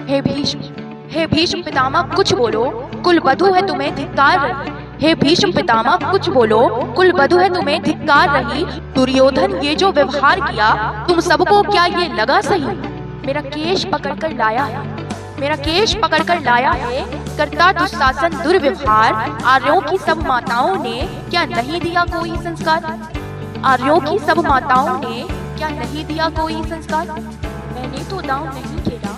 हे भीष्म पितामह कुछ बोलो, कुल वधू है तुम्हें धिक्कार रही। हे भीष्म पितामह कुछ बोलो, कुल वधू है तुम्हें धिक्कार रही। दुर्योधन ये जो व्यवहार किया तुम सबको क्या ये लगा सही? मेरा केश पकड़कर लाया है, मेरा केश पकड़कर लाया है, करता दुशासन दुर्व्यवहार। आर्यों की सब माताओं ने क्या नहीं दिया कोई संस्कार? आर्यों की सब माताओं ने क्या नहीं दिया कोई संस्कार? मैंने तो दांव नहीं खेला,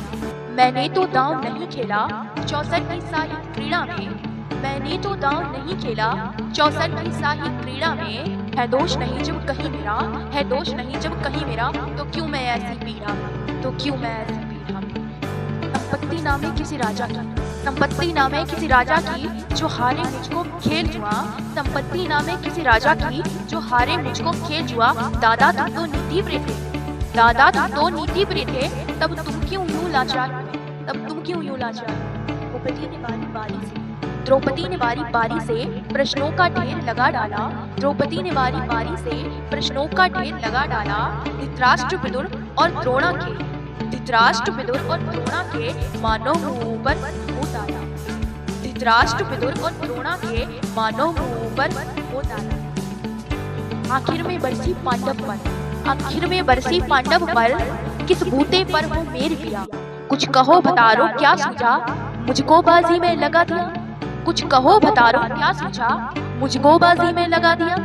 मैंने तो दांव नहीं खेला 64 की शाही क्रीड़ा में। मैंने तो दांव नहीं खेला 64 की शाही क्रीड़ा में। है दोष नहीं जब कहीं मेरा, है दोष नहीं जब कहीं मेरा, तो क्यों मैं ऐसी पीड़ा में, तो क्यों मैं ऐसी पीड़ा में। संपत्ति नामे किसी राजा की, संपत्ति नामे किसी राजा की, जो हारे मुझको खेल जुआ। संपत्ति नामे किसी राजा की, जो हारे मुझको खेल जुआ। दादा तुम तो नीति प्रिय थे, दादा तुम तो नीति प्रिय थे, तब तुम क्यों यूं लाचार, तब तुम क्यों यूं लाचार। द्रौपदी ने बारी बारी से, द्रौपदी ने बारी बारी से प्रश्नों का ढेर लगा डाला। द्रौपदी ने बारी बारी से प्रश्नों का ढेर लगा डाला। धृतराष्ट्र विदुर और द्रोणा के, धृतराष्ट्र विदुर और द्रोणा के मानव मुंह पर हो डाला। धृतराष्ट्र विदुर और द्रोणा के मानव मुंह पर हो डाला। आखिर में बरसी पांडव पर, आखिर में बरसी पांडव पर, किस बूते पर हो मेर पिया। कुछ कहो भतारो क्या सूझा, मुझको बाजी में लगा दिया। कुछ कहो भतारो क्या सूझा, मुझको बाजी में लगा दिया।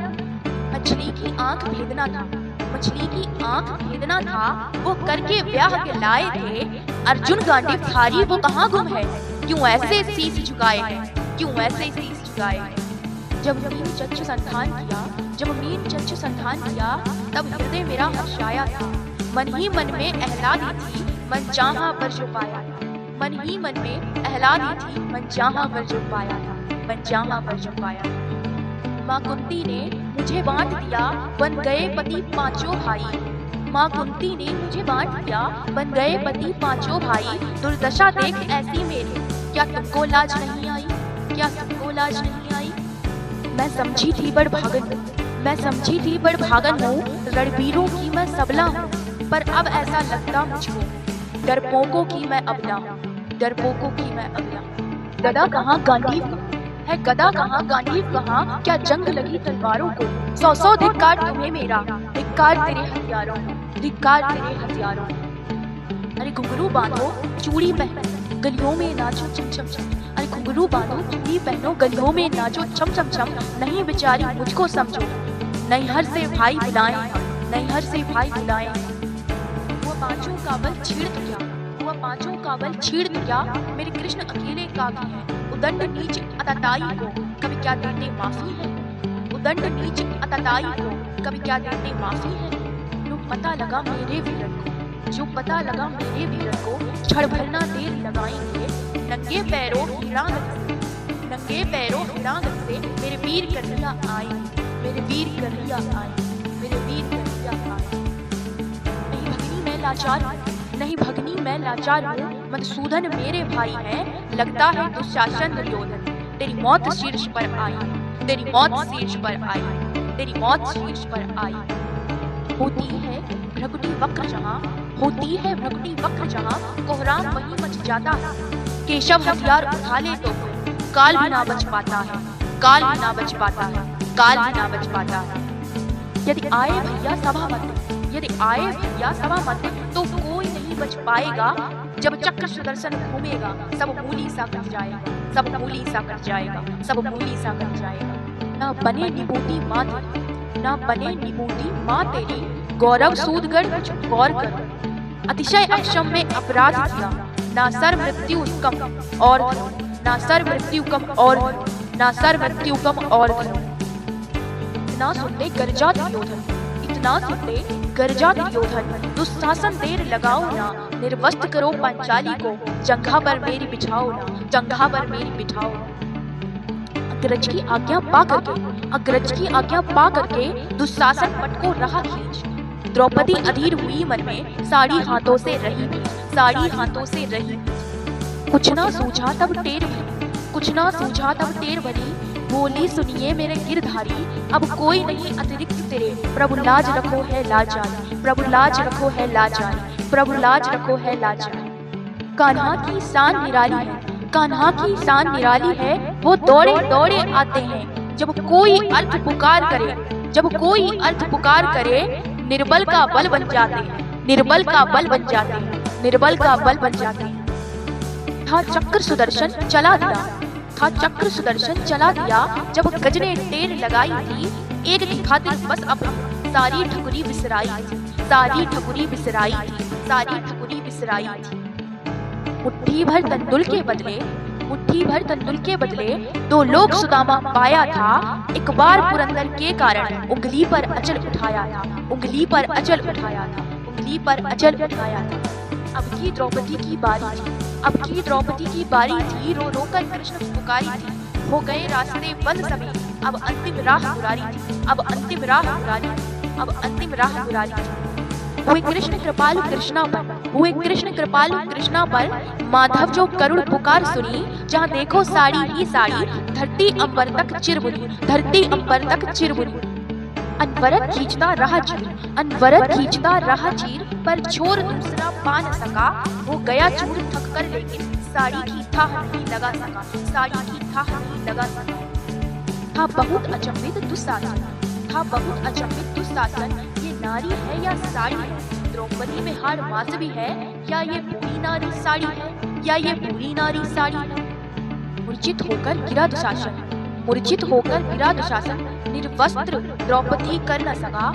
मछली की आंख भेदना था, मछली की आंख भेदना था, वो करके ब्याह के लाए थे। अर्जुन गांडीव धारी वो कहाँ गुम है, क्यों ऐसे शीश झुकाए हैं, क्यों ऐसे शीश झुकाए हैं। जब मीन चक्ष संधान किया, जब मीन चक्ष संधान किया, तब हृदय मेरा हर्षाया था। मन ही मन में एहलादी थी, मन जहाँ पर जो पाया था। मन ही मन में एहलादी थी, मन जहाँ पर जो पाया था, मन जहाँ पर जो पाया था। माँ कुंती ने मुझे बांट दिया, बन गए पति पांचों भाई। माँ कुंती ने मुझे बांट दिया, बन गए पति पांचों भाई। दुर्दशा देख ऐसी मेरी, क्या तुमको लाज नहीं आई, क्या तुमको लाज नहीं आई। मैं समझी थी बड़ भागन हूँ, मैं समझी थी बड़ भागन हूँ, रणवीरों की मैं सबला हूँ। पर अब ऐसा लगता मुझको, डरपोकों की मैं अबला, डरपोकों की मैं अबला। गदा कहाँ गांडीव है, गदा कहाँ गांडीव कहाँ, क्या जंग लगी तलवारों को। 100 धिक्कार तुम्हें मेरा, धिक्कार तेरे हथियारों, धिक्कार तेरे हथियारों। अरे घुंघरू बांधो चूड़ी पहनो, गलियों में नाचो चम चम चम। अरे घुंघरू बांधो चूड़ी पहनो, गलियों में नाचो चम चम चम। नहीं बेचारी मुझको समझो, नैहर से भाई बुलाए, नैहर से भाई बुलाए। वो पांचों का बल छीड़ क्या, वो पांचों का बल छीड़ क्या, मेरे कृष्ण अकेले काफी है। उदंड नीच अतताई को कभी क्या देते माफी है, उदंड नीच अतताई को कभी क्या देते माफी है। जो पता लगा मेरे वीरन को, जो पता लगा मेरे वीरन को, क्षण भर ना देर लगाएंगे। नंगे पैरों हिरांगत से, नंगे पैरों हिरांगत से मेरे वीर कन्हैया आए, मेरे वीर कन्हैया आए, मेरे वीर कन्हैया आए। नहीं भगनी मैं लाचार हूँ, नहीं भगनी मैं लाचार हूँ, मधुसूदन मेरे भाई हैं, लगता है दुशासन दुर्योधन। तेरी मौत शीर्ष पर आई, तेरी मौत शीर्ष पर आई, तेरी मौत शीर्ष पर आई। होती है भ्रकुटी वक्र जहाँ, होती है भ्रकुटी वक्र जहाँ, कोहराम वहीं मच जाता है। केशव हथियार उठा ले तो काल भी ना बच पाता है, काल भी ना बच पाता है, काल भी ना बच पाता है। यदि आए भैया सभा मध्य, यदि आए भैया सभा मध्य, तो कोई नहीं बच पाएगा। जब चक्र सुदर्शन घूमेगा, सब मूली सा कट जाएगा, सब मूली सा कट जाएगा, सब मूली सा कट जाएगा। ना बने निबूटी माँ तेरी, ना बने निबूटी माँ तेरी, गौरव सूदगढ़ कुछ गौर कर। अतिशय अक्षम्य अपराध किया, ना सर मृत्यु कम और धरो, ना सर मृत्यु कम और धरो, ना सर मृत्यु कम और धरो। इतना सुनते गर्जा दुर्योधन, इतना सुनते गर्जा दुर्योधन, दुशासन देर लगाओ ना, निर्वस्त्र करो पांचाली को, जंघा पर मेरी बिछाओ ना, जंघा पर मेरी बिठाओ। अग्रज की आज्ञा पा करके, अग्रज की आज्ञा पा करके, दुशासन पट को रहा खींच। द्रौपदी अधीर हुई मन में, साड़ी हाथों से रही, साड़ी हाथों से रही। कुछ ना सूझा तब टेर भरी, कुछ ना सूझा तब टेर भरी, बोली सुनिए मेरे गिरधारी, अब कोई नहीं अतिरिक्त तेरे, प्रभु लाज रखो है लाचारी, प्रभु लाज रखो है लाचारी, प्रभु लाज रखो है लाचारी। कान्हा की शान निराली है, कान्हा की शान निराली है। वो दौड़े दौड़े आते हैं जब कोई अर्थ पुकार करे, जब कोई अर्थ पुकार करे, निर्बल का बल बन जाते हैं, निर्बल का बल बन जाते हैं, निर्बल का बल बन जाते हैं। था चक्र सुदर्शन चला दिया, था चक्र सुदर्शन चला दिया, जब गजने टेर लगाई थी, एक की खातिर बस अपनी सारी ठकुरी बिसराई थी, सारी ठकुरी बिसराई थी, सारी ठकुरी बिसराई थी। मुट्ठी भर तंदुल के बदले, मुट्ठी भर तंदुल के बदले 2 लोक सुदामा पाया था। एक बार पुरंदर के कारण उंगली पर अचल उठाया था, उंगली पर अचल उठाया था, उंगली पर अचल उठाया था। अब की द्रौपदी की बारी थी, अब की द्रौपदी की बारी थी, रो रो कर कृष्ण पुकारी थी। हो गए रास्ते बंद सभी, अब अंतिम राह मुरारी थी, अब अंतिम राह मुरारी थी, अब अंतिम राह मुरारी थी। हुए कृष्ण कृपालु कृष्णा पर, हुए कृष्ण कृपालु कृष्णा पर, माधव जो करुण पुकार सुनी, जहाँ देखो साड़ी ही साड़ी, धरती अंबर तक चिरमुनी, धरती अंबर तक चिरमुनी। अनवरत खींचता रहा चीर, अनवरत खींचता रहा चीर, पर छोर दूसरा पा न सका। वो गया चूर थक कर, लेकिन साड़ी की थाह नहीं लगा सका, साड़ी की थाह नहीं लगा सका। था बहुत अचंभित दुस्साहसन, था बहुत अचंभित दुस्साहसन, ये नारी है या साड़ी है? द्रौपदी में हार मास भी है, या ये पूरी नारी साड़ी है, या ये पूरी नारी साड़ी है? मूर्छित होकर गिरा दुशासन, मूर्छित होकर गिरा दुशासन, निर्वस्त्र द्रौपदी कर न सका।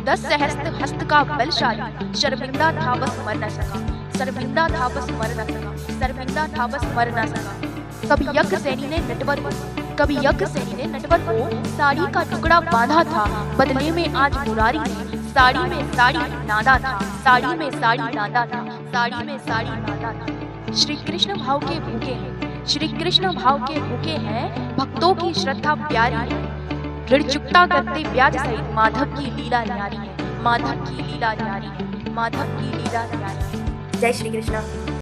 10 सहस्त्र हस्त का बलशाली, शर्मिंदा था बस मर न सका, शर्मिंदा था बस मर न सका, शर्मिंदा था बस मर न सका। कभी यज्ञ सेनी ने नटवर को, कभी यज्ञ सेनी ने नटवर को साड़ी का टुकड़ा बांधा था, बदले में आज मुरारी ने साड़ी में साड़ी नादा था, साड़ी में साड़ी नादा था, साड़ी में साड़ी नादा था। श्री कृष्ण भाव के भूखे हैं, श्री कृष्ण भाव के भूखे हैं, भक्तों की श्रद्धा प्यारी है। ऋण चुकता करते ब्याज सहित, माधव की लीला न्यारी है, माधव की लीला न्यारी है, माधव की लीला न्यारी है। जय श्री कृष्ण।